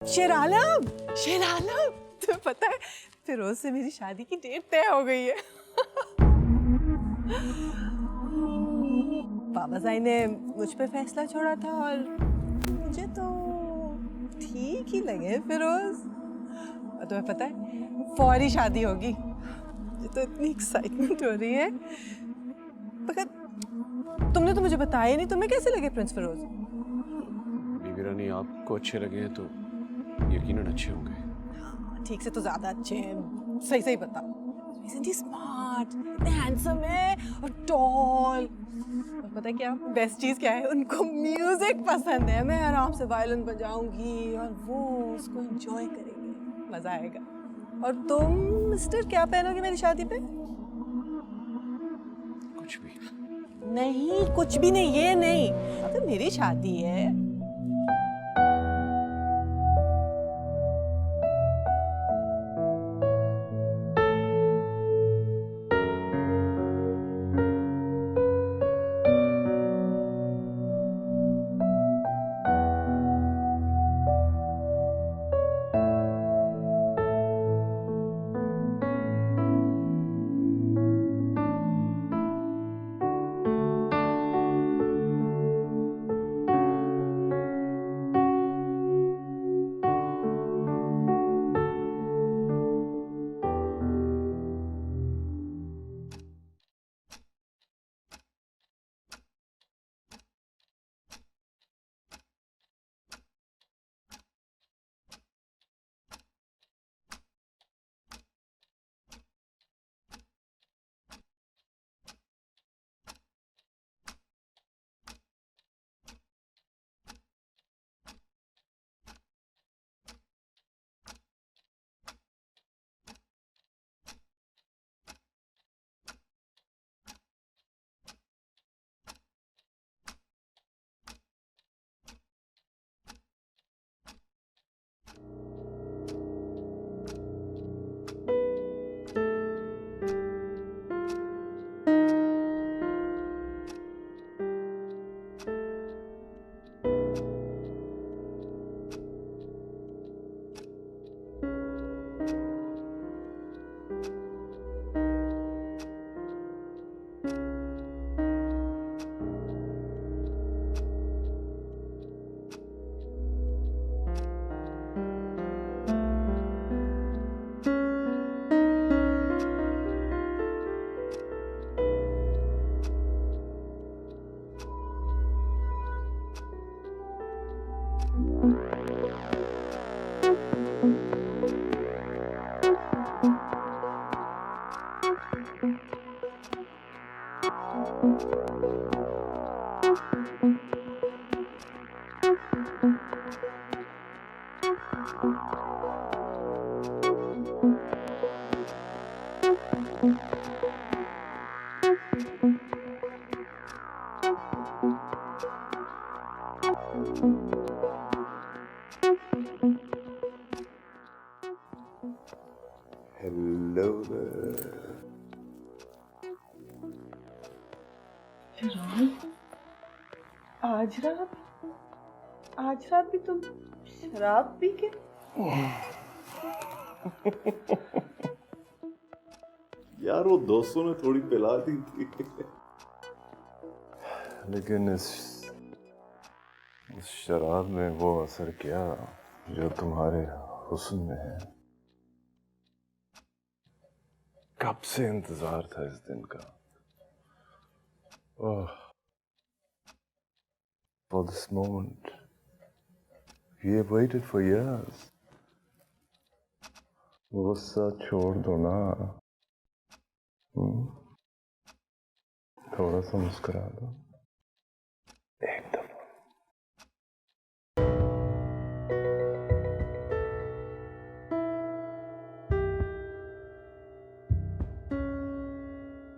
शेरालम, शेरालम, तुम्हें पता है फिरोज से मेरी शादी की डेट तय हो गई है। बाबा साईं ने मुझ पे फैसला छोड़ा था और मुझे तो ठीक ही लगे फिरोज। और तुम्हें पता है फौरी शादी होगी। मुझे तो इतनी एक्साइटमेंट हो रही है। मगर तुमने तो मुझे बताया नहीं, तुम्हें कैसे लगे प्रिंस फिरोज? बीबी रानी, आपको अच्छे लगे हैं तो यकीनन अच्छे होंगे। ठीक से तो ज्यादा अच्छे हैं, सही सही बता। Isn't he smart? इतने हैंडसम है और टॉल। और पता है क्या बेस्ट चीज क्या है, उनको म्यूजिक पसंद है। मैं आराम से वायलिन बजाऊंगी और वो उसको एंजॉय करेंगे, मजा आएगा। और तुम मिस्टर क्या पहनोगे मेरी शादी पे? कुछ भी नहीं, कुछ भी नहीं, ये नहीं। तो मेरी शादी है। Hello there. आज रात भी तुम शराब पी के? यार वो दोस्तों ने थोड़ी पिला दी थी। लेकिन इस शराब में वो असर क्या जो तुम्हारे हुस्न में है। कब से इंतजार था इस दिन का। ओह, for this moment we have waited for years. गुस्सा छोड़ दो ना। थोड़ा सा मुस्कुरा दो। एकदम